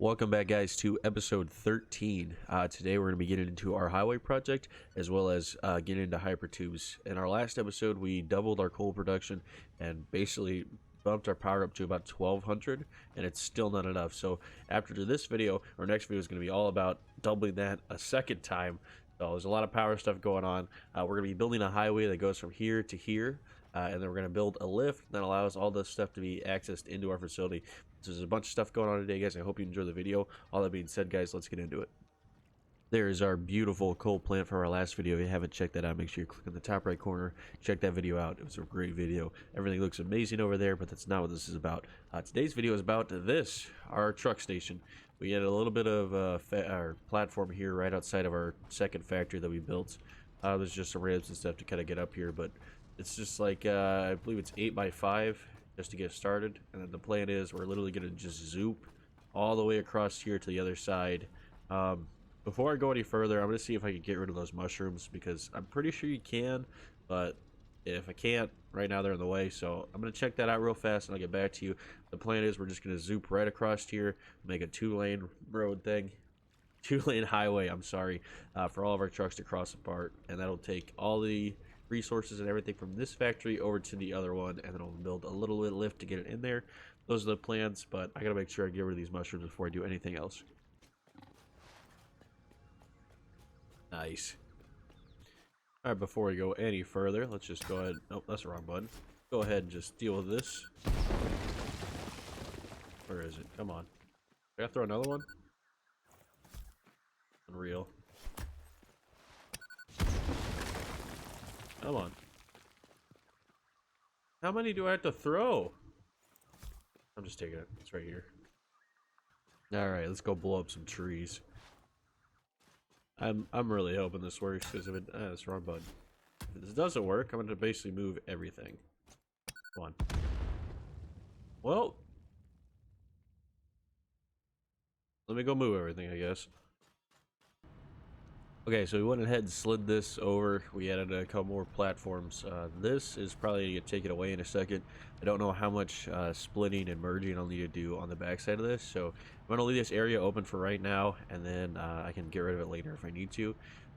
Welcome back, guys, to episode 13. Today we're going to be getting into our highway project as well as getting into hypertubes. In our last episode, we doubled our coal production and basically bumped our power up to about 1200, and it's still not enough. So after this video, our next video is going to be all about doubling that a second time. So there's a lot of power stuff going on. We're going to be building a highway that goes from here to here. And then we're going to build a lift that allows all this stuff to be accessed into our facility. So there's a bunch of stuff going on today, guys. I hope you enjoy the video. All that being said, guys, let's get into it. There is our beautiful coal plant from our last video. If you haven't checked that out, make sure you click on the top right corner. Check that video out. It was a great video. Everything looks amazing over there, but that's not what this is about. Today's video is about this, our truck station. We had a little bit of our platform here right outside of our second factory that we built. There's just some ramps and stuff to kind of get up here, but it's just like, I believe it's 8x5 just to get started. And then the plan is we're literally going to just zoop all the way across here to the other side. Before I go any further, I'm going to see if I can get rid of those mushrooms, because I'm pretty sure you can, but if I can't, right now they're in the way. So I'm going to check that out real fast and I'll get back to you. The plan is we're just going to zoop right across here, make a 2-lane road thing. 2-lane highway, I'm sorry, for all of our trucks to cross apart, and that'll take all the resources and everything from this factory over to the other one, and then I'll build a little bit of lift to get it in there. Those are the plans, but I gotta make sure I get rid of these mushrooms before I do anything else. Nice. All right, before we go any further, let's just go ahead. Nope, that's the wrong button. Go ahead and just deal with this. Where is it? Come on. I gotta throw another one. Unreal. Come on. How many do I have to throw? I'm just taking it. It's right here. Alright, let's go blow up some trees. I'm really hoping this works, because if it that's the wrong button. If this doesn't work, I'm gonna basically move everything. Come on. Well, let me go move everything, I guess. Okay, so we went ahead and slid this over. We added a couple more platforms. This is probably going to take it away in a second. I don't know how much splitting and merging I'll need to do on the backside of this. So I'm going to leave this area open for right now, and then I can get rid of it later if I need to.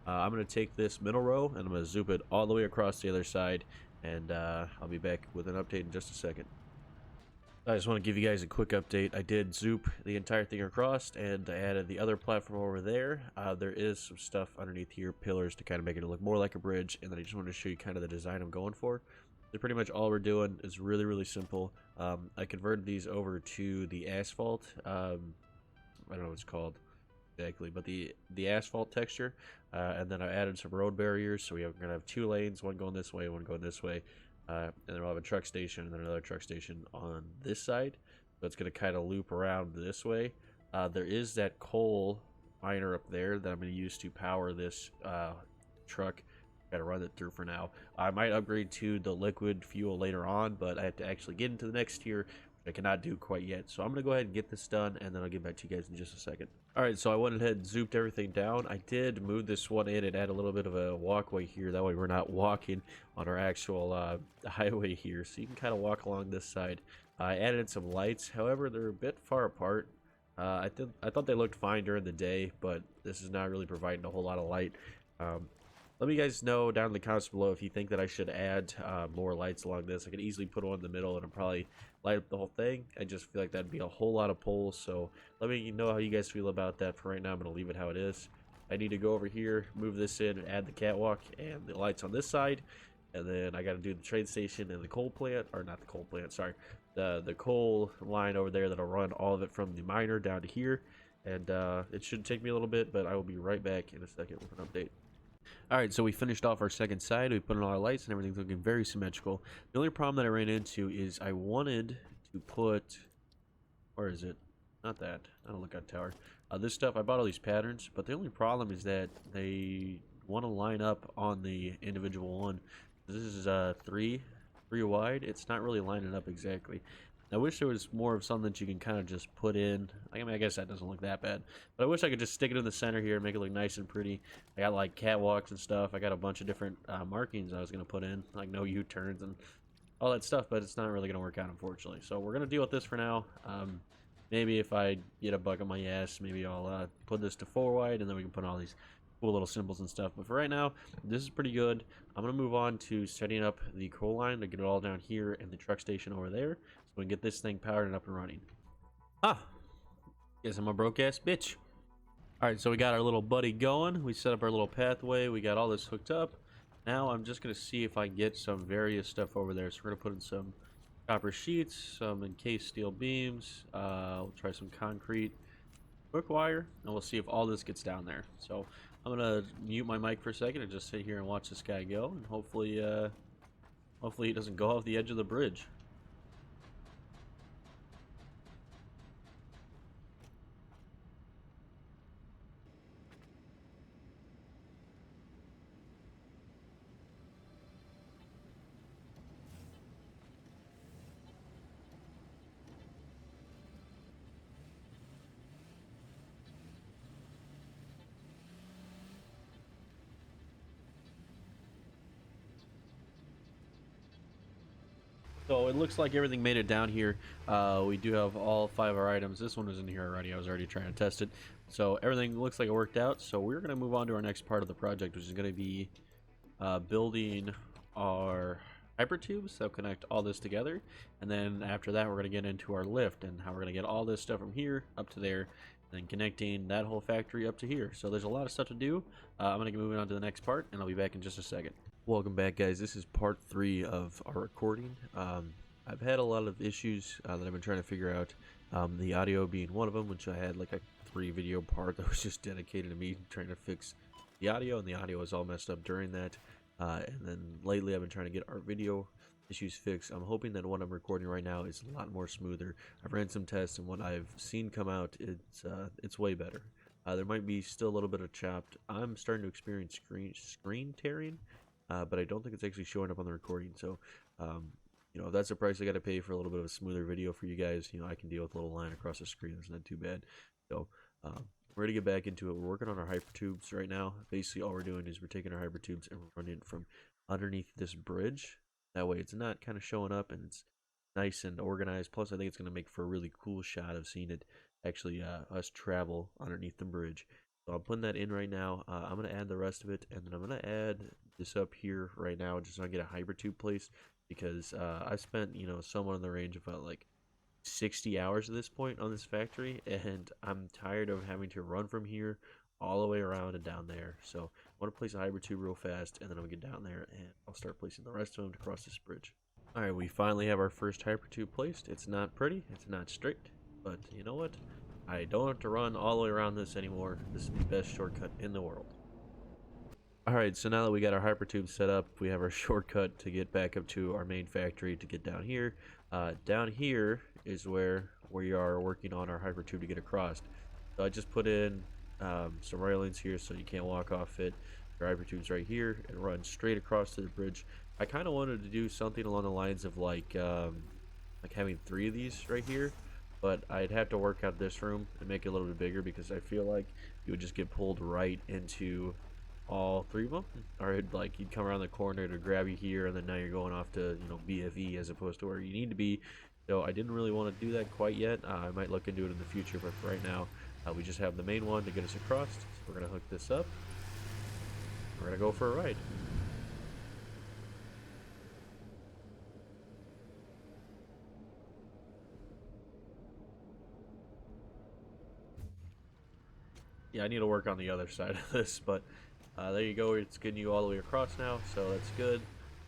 I'm going to take this middle row, and I'm going to zoop it all the way across the other side, and I'll be back with an update in just a second. I just want to give you guys a quick update. I did zoop the entire thing across, and I added the other platform over there. There is some stuff underneath here, pillars, to kind of make it look more like a bridge, and then I just wanted to show you kind of the design I'm going for. So pretty much all we're doing is really simple. I converted these over to the asphalt. I don't know what it's called exactly, but the asphalt texture, and then I added some road barriers. So we're gonna have 2 lanes, one going this way, one going this way. And then we'll have a truck station and then another truck station on this side. So it's going to kind of loop around this way. There is that coal miner up there that I'm going to use to power this truck. Got to run it through for now. I might upgrade to the liquid fuel later on, but I have to actually get into the next tier, which I cannot do quite yet. So I'm going to go ahead and get this done, and then I'll get back to you guys in just a second. Alright, so I went ahead and zooped everything down. I did move this one in and add a little bit of a walkway here. That way we're not walking on our actual highway here. So you can kind of walk along this side. I added in some lights. However, they're a bit far apart. I thought they looked fine during the day, but this is not really providing a whole lot of light. Let me guys know down in the comments below if you think that I should add more lights along this. I could easily put one in the middle and it'll probably light up the whole thing. I just feel like that'd be a whole lot of poles, so let me know how you guys feel about that. For right now, I'm going to leave it how it is. I need to go over here, move this in, and add the catwalk and the lights on this side. And then I got to do the train station and the coal plant, or not the coal plant, sorry. The coal line over there that'll run all of it from the miner down to here. And it should take me a little bit, but I will be right back in a second with an update. Alright, so we finished off our second side. We put in all our lights and everything's looking very symmetrical. The only problem that I ran into is I wanted to put... Where is it? Not that. I don't look at tower. This stuff, I bought all these patterns, but the only problem is that they want to line up on the individual one. This is 3 wide. It's not really lining up exactly. I wish there was more of something that you can kind of just put in. I mean, I guess that doesn't look that bad. But I wish I could just stick it in the center here and make it look nice and pretty. I got like catwalks and stuff. I got a bunch of different markings I was going to put in, like no U-turns and all that stuff, but it's not really going to work out, unfortunately. So we're going to deal with this for now. maybe if I get a bug on my ass, maybe I'll put this to 4 wide, and then we can put all these cool little symbols and stuff. But for right now, this is pretty good. I'm gonna move on to setting up the coal line to get it all down here and the truck station over there, so we can get this thing powered and up and running. Ah, guess I'm a broke ass bitch. All right, so we got our little buddy going. We set up our little pathway. We got all this hooked up. Now I'm just gonna see if I can get some various stuff over there. So we're gonna put in some copper sheets, some encased steel beams. We'll try some concrete quick wire, and we'll see if all this gets down there. So I'm gonna mute my mic for a second and just sit here and watch this guy go, and hopefully he doesn't go off the edge of the bridge. So it looks like everything made it down here. We do have all 5 of our items. This one was in here already. I was already trying to test it. So everything looks like it worked out. So we're going to move on to our next part of the project, which is going to be building our hypertubes that connect all this together. And then after that, we're going to get into our lift and how we're going to get all this stuff from here up to there, and then connecting that whole factory up to here. So there's a lot of stuff to do. I'm going to get moving on to the next part, and I'll be back in just a second. Welcome back, guys. This is part 3 of our recording. I've had a lot of issues that I've been trying to figure out, the audio being one of them, which I had like a 3 video part that was just dedicated to me trying to fix the audio, and the audio was all messed up during that. And then lately I've been trying to get our video issues fixed. I'm hoping that what I'm recording right now is a lot more smoother. I've ran some tests, and what I've seen come out, it's way better. There might be still a little bit of chopped. I'm starting to experience screen tearing, but I don't think it's actually showing up on the recording. So, you know, if that's the price I got to pay for a little bit of a smoother video for you guys, you know, I can deal with a little line across the screen. It's not too bad. So, we're going to get back into it. We're working on our hypertubes right now. Basically, all we're doing is we're taking our hypertubes and we're running it from underneath this bridge. That way it's not kind of showing up, and it's nice and organized. Plus, I think it's going to make for a really cool shot of seeing it actually us travel underneath the bridge. So I'm putting that in right now. I'm going to add the rest of it, and then I'm going to add this up here right now just so I get a hypertube placed, because I spent, you know, somewhat in the range of about like 60 hours at this point on this factory, and I'm tired of having to run from here all the way around and down there. So I want to place a hypertube real fast, and then I'm going to get down there and I'll start placing the rest of them to cross this bridge. Alright, we finally have our first hypertube placed. It's not pretty, it's not strict, but you know what? I don't have to run all the way around this anymore. This is the best shortcut in the world. Alright, so now that we got our hypertube set up, we have our shortcut to get back up to our main factory to get down here. Down here is where we are working on our hypertube to get across. So I just put in some railings here so you can't walk off it. Your hypertube's right here. It runs straight across to the bridge. I kind of wanted to do something along the lines of like having 3 of these right here, but I'd have to work out this room and make it a little bit bigger, because I feel like you would just get pulled right into all 3 of them, or like you'd come around the corner to grab you here, and then now you're going off to, you know, BFE as opposed to where you need to be. So I didn't really want to do that quite yet. I might look into it in the future, but for right now, we just have the main one to get us across. So we're gonna hook this up. We're gonna go for a ride. Yeah, I need to work on the other side of this, but there you go. It's getting you all the way across now, so that's good.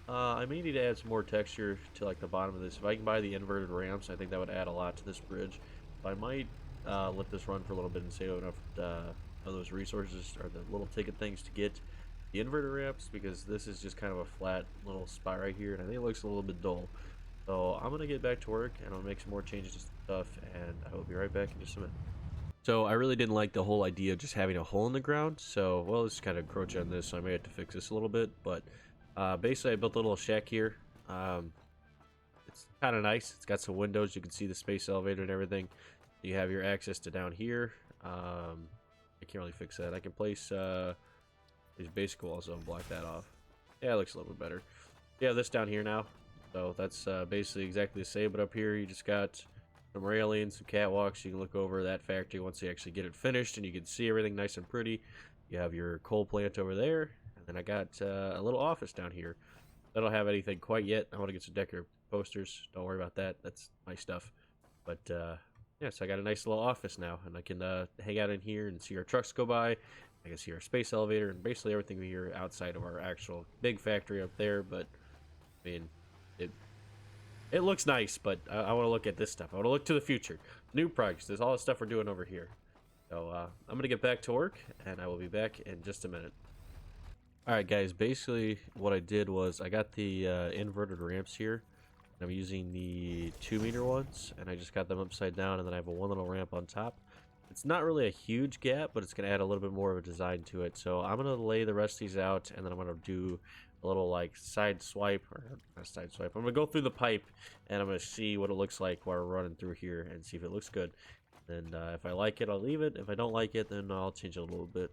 I may need to add some more texture to like the bottom of this. If I can buy the inverted ramps, I think that would add a lot to this bridge. So I might let this run for a little bit and save enough of those resources, or the little ticket things, to get the inverted ramps, because this is just kind of a flat little spot right here, and I think it looks a little bit dull. So I'm going to get back to work, and I'll make some more changes to stuff, and I will be right back in just a minute. So I really didn't like the whole idea of just having a hole in the ground. So, well, let's kind of encroach on this. So I may have to fix this a little bit. But basically, I built a little shack here. It's kind of nice. It's got some windows. You can see the space elevator and everything. You have your access to down here. I can't really fix that. I can place these basic walls and block that off. Yeah, it looks a little bit better. Yeah, this down here now. So that's basically exactly the same. But up here, you just got some railings, some catwalks. You can look over that factory once they actually get it finished, and you can see everything nice and pretty. You have your coal plant over there, and then I got a little office down here. I don't have anything quite yet. I want to get some decorative posters. Don't worry about that. That's my stuff. But yeah, so I got a nice little office now, and I can hang out in here and see our trucks go by. I can see our space elevator and basically everything we hear outside of our actual big factory up there. But I mean, it looks nice, but I want to look at this stuff. I want to look to the future, new projects. There's all the stuff we're doing over here. So I'm gonna get back to work, and I will be back in just a minute. Alright guys, basically what I did was I got the inverted ramps here. I'm using the 2-meter ones, and I just got them upside down, and then I have a one little ramp on top. It's not really a huge gap, but it's going to add a little bit more of a design to it. So I'm going to lay the rest of these out, and then I'm going to do a little like side swipe, or not side swipe. I'm going to go through the pipe, and I'm going to see what it looks like while we're running through here and see if it looks good. And if I like it, I'll leave it. If I don't like it, then I'll change it a little bit.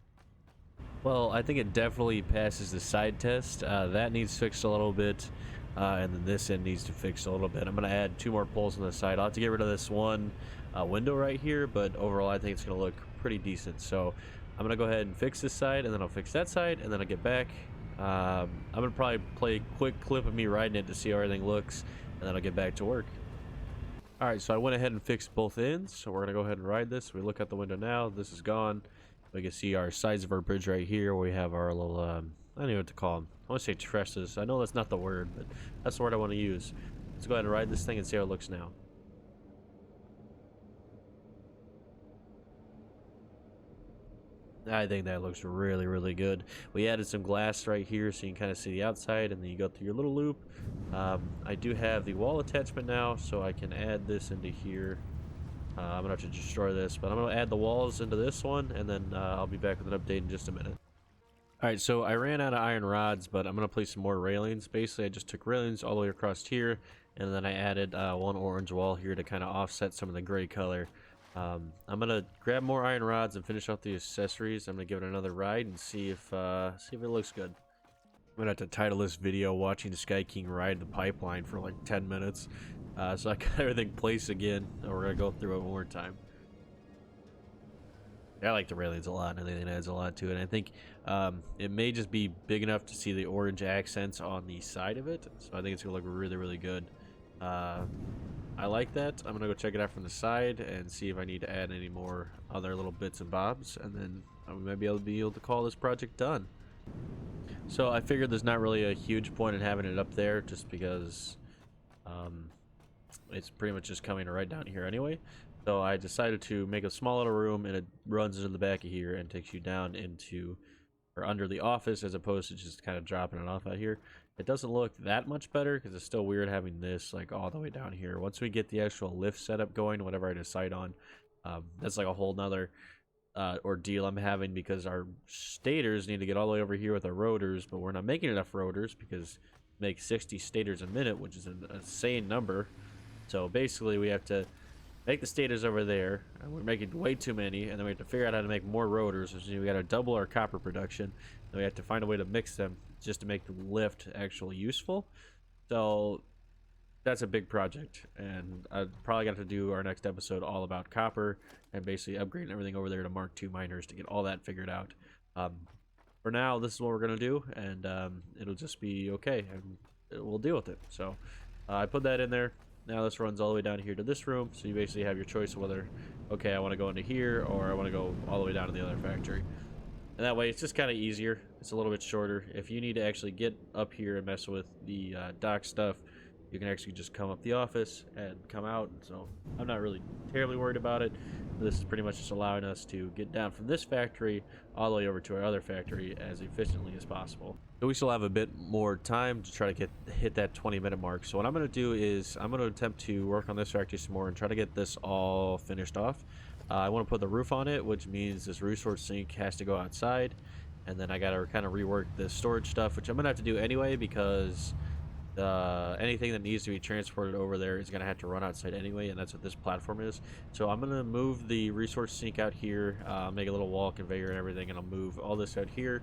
Well, I think it definitely passes the side test. That needs fixed a little bit, and then this end needs to fix a little bit. I'm going to add 2 more poles on the side. I'll have to get rid of this one window right here, but overall I think it's going to look pretty decent. So I'm going to go ahead and fix this side, and then I'll fix that side, and then I'll get back. I'm going to probably play a quick clip of me riding it to see how everything looks, and then I'll get back to work. Alright, so I went ahead and fixed both ends, so we're going to go ahead and ride this. We look out the window now. This is gone. We can see our sides of our bridge right here. We have our little, I don't know what to call them. I want to say trusses. I know that's not the word, but that's the word I want to use. Let's go ahead and ride this thing and see how it looks now. I think that looks really, really good. We added some glass right here so you can kind of see the outside, and then you go through your little loop. I do have the wall attachment now, so I can add this into here. I'm gonna have to destroy this, but I'm gonna add the walls into this one, and then I'll be back with an update in just a minute. Alright, so I ran out of iron rods, but I'm gonna place some more railings. Basically, I just took railings all the way across here, and then I added one orange wall here to kind of offset some of the gray color. I'm gonna grab more iron rods and finish off the accessories. I'm gonna give it another ride and see if it looks good. I'm gonna have to title this video "Watching Sky King Ride the Pipeline" for like 10 minutes. So I got everything placed again, and we're gonna go through it one more time. I like the railings a lot, and I think it adds a lot to it. And I think it may just be big enough to see the orange accents on the side of it, so I think it's gonna look really, really good. I like that. I'm gonna go check it out from the side and see if I need to add any more other little bits and bobs, and then we might be able to call this project done. So I figured there's not really a huge point in having it up there, just because it's pretty much just coming right down here anyway. So I decided to make a small little room, and it runs into the back of here and takes you down into or under the office, as opposed to just kind of dropping it off out here. It doesn't look that much better because it's still weird having this like all the way down here. Once we get the actual lift setup going, whatever I decide on, that's like a whole nother ordeal I'm having, because our stators need to get all the way over here with our rotors, but we're not making enough rotors because we make 60 stators a minute, which is an insane number. So basically we have to make the stators over there, and we're making way too many, and then we have to figure out how to make more rotors, which means we got to double our copper production, and we have to find a way to mix them just to make the lift actually useful. So that's a big project, and I've probably got to do our next episode all about copper and basically upgrading everything over there to Mark II miners to get all that figured out. For now, this is what we're going to do, and it'll just be okay, and we'll deal with it. So I put that in there. Now this runs all the way down here to this room, so you basically have your choice of whether, okay, I want to go into here, or I want to go all the way down to the other factory. And that way it's just kind of easier. It's a little bit shorter. If you need to actually get up here and mess with the dock stuff, you can actually just come up the office and come out. So I'm not really terribly worried about it. This is pretty much just allowing us to get down from this factory all the way over to our other factory as efficiently as possible. So we still have a bit more time to try to hit that 20-minute mark. So what I'm going to do is I'm going to attempt to work on this factory some more and try to get this all finished off. I want to put the roof on it, which means this resource sink has to go outside, and then I got to kind of rework the storage stuff, which I'm going to have to do anyway, because anything that needs to be transported over there is going to have to run outside anyway, and that's what this platform is. So I'm going to move the resource sink out here, make a little wall conveyor and everything, and I'll move all this out here,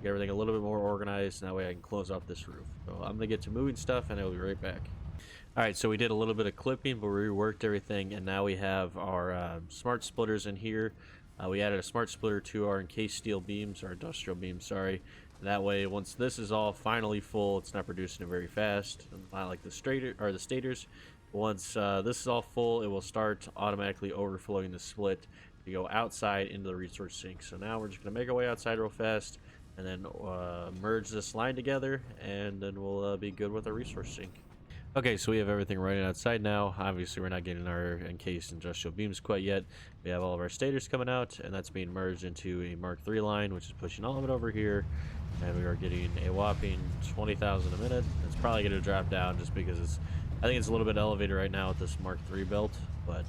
get everything a little bit more organized, and that way I can close off this roof. So I'm going to get to moving stuff, and I'll be right back. All right, so we did a little bit of clipping, but we reworked everything, and now we have our smart splitters in here. We added a smart splitter to our encased steel beams, or industrial beams, sorry. And that way, once this is all finally full, it's not producing it very fast, not like the straighter or the stators. Once this is all full, it will start automatically overflowing the split to go outside into the resource sink. So now we're just gonna make our way outside real fast, and then merge this line together, and then we'll be good with our resource sink. Okay, so we have everything running outside now. Obviously, we're not getting our encased industrial beams quite yet. We have all of our stators coming out, and that's being merged into a Mark III line, which is pushing all of it over here. And we are getting a whopping 20,000 a minute. It's probably going to drop down just because I think it's a little bit elevated right now with this Mark III belt. But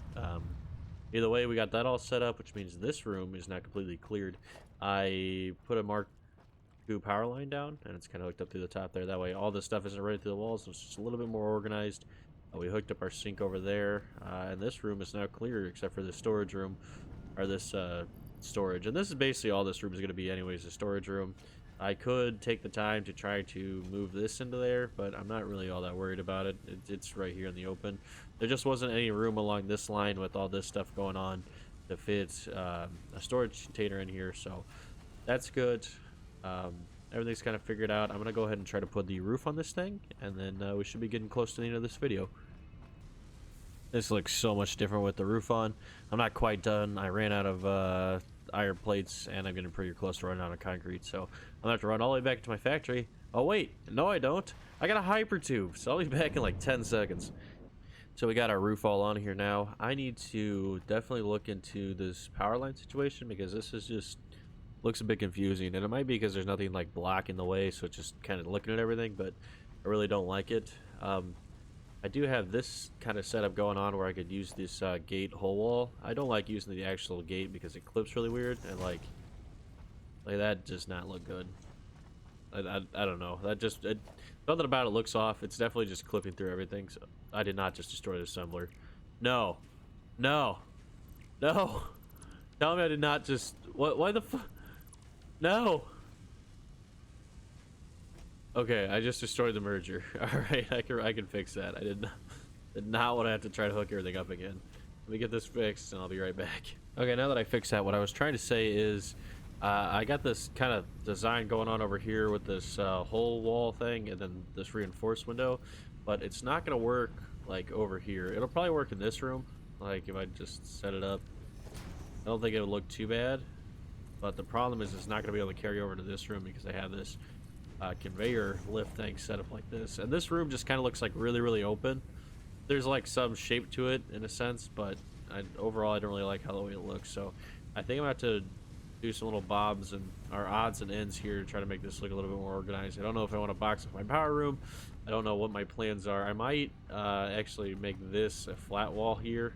either way, we got that all set up, which means this room is not completely cleared. I put a Mark power line down, and it's kind of hooked up through the top there. That way all this stuff isn't right through the walls, so it's just a little bit more organized. We hooked up our sink over there, and this room is now clear except for the storage room, or this storage. And this is basically all this room is going to be anyways, a storage room. I could take the time to try to move this into there, but I'm not really all that worried about it. It's right here in the open. There just wasn't any room along this line with all this stuff going on to fit a storage container in here, so that's good. Everything's kind of figured out. I'm gonna go ahead and try to put the roof on this thing, and then we should be getting close to the end of this video. This looks so much different with the roof on. I'm not quite done. I ran out of iron plates, and I'm getting pretty close to running out of concrete, so I'm gonna have to run all the way back to my factory. Oh wait, no I don't. I got a hyper tube, so I'll be back in like 10 seconds. So we got our roof all on here now. I need to definitely look into this power line situation, because this is just looks a bit confusing, and it might be because there's nothing like blocking the way, so it's just kind of looking at everything, but I really don't like it. I do have this kind of setup going on where I could use this gate hole wall. I don't like using the actual gate because it clips really weird, and like that does not look good. I don't know, that just something about it looks off. It's definitely just clipping through everything. So I did not just destroy the assembler. No, no, no, tell me I did not just why the fuck. No. Okay, I just destroyed the merger. All right, I can fix that. I did not want to have to try to hook everything up again. Let me get this fixed, and I'll be right back. Okay, now that I fixed that, what I was trying to say is, I got this kind of design going on over here with this hole wall thing, and then this reinforced window, but it's not gonna work like over here. It'll probably work in this room, like if I just set it up. I don't think it would look too bad. But the problem is it's not going to be able to carry over to this room because I have this conveyor lift thing set up like this. And this room just kind of looks like really open. There's like some shape to it in a sense, but overall I don't really like how the way it looks. So I think I'm about to do some little bobs and or odds and ends here to try to make this look a little bit more organized. I don't know if I want to box off my power room. I don't know what my plans are. I might actually make this a flat wall here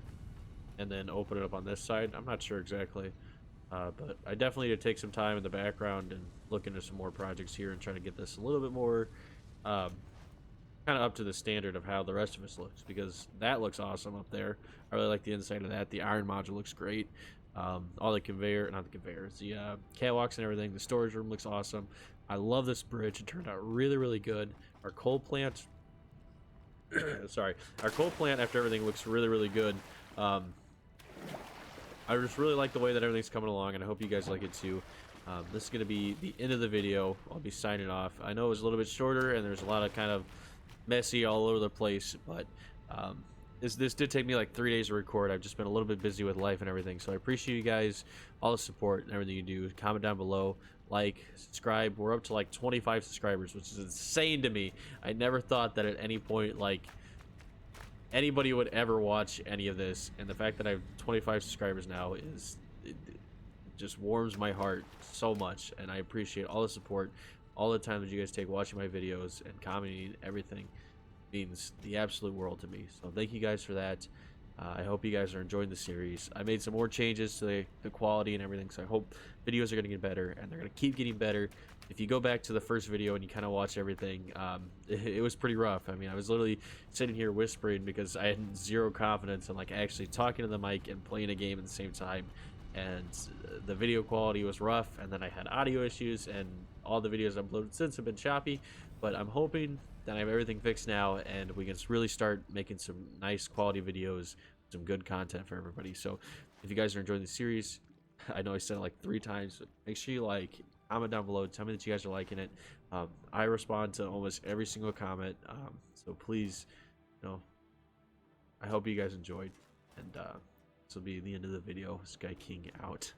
and then open it up on this side. I'm not sure exactly. But I definitely need to take some time in the background and look into some more projects here and try to get this a little bit more kind of up to the standard of how the rest of us looks, because that looks awesome up there. I really like the inside of that. The iron module looks great. All the conveyor, not the conveyors, the catwalks and everything. The storage room looks awesome. I love this bridge. It turned out really good. Our coal plant, sorry, our coal plant after everything looks really good. I just really like the way that everything's coming along, and I hope you guys like it too. This is going to be the end of the video. I'll be signing off. I know it was a little bit shorter, and there's a lot of kind of messy all over the place, but this did take me like 3 days to record. I've just been a little bit busy with life and everything, so I appreciate you guys, all the support and everything you do. Comment down below, like, subscribe. We're up to like 25 subscribers, which is insane to me. I never thought that at any point, like, anybody would ever watch any of this, and the fact that I have 25 subscribers now is it just warms my heart so much, and I appreciate all the support, all the time that you guys take watching my videos and commenting. Everything means the absolute world to me, so thank you guys for that. I hope you guys are enjoying the series. I made some more changes to the quality and everything, so I hope videos are going to get better, and they're going to keep getting better. If you go back to the first video and you kind of watch everything, it was pretty rough. I mean, I was literally sitting here whispering because I had zero confidence in like actually talking to the mic and playing a game at the same time, and the video quality was rough, and then I had audio issues, and all the videos I've uploaded since have been choppy, but I'm hoping then I have everything fixed now, and we can really start making some nice quality videos, some good content for everybody. So if you guys are enjoying the series, I know I said it like 3 times, but make sure you like, comment down below, tell me that you guys are liking it. I respond to almost every single comment, so please, I hope you guys enjoyed, and this will be the end of the video. Sky King out.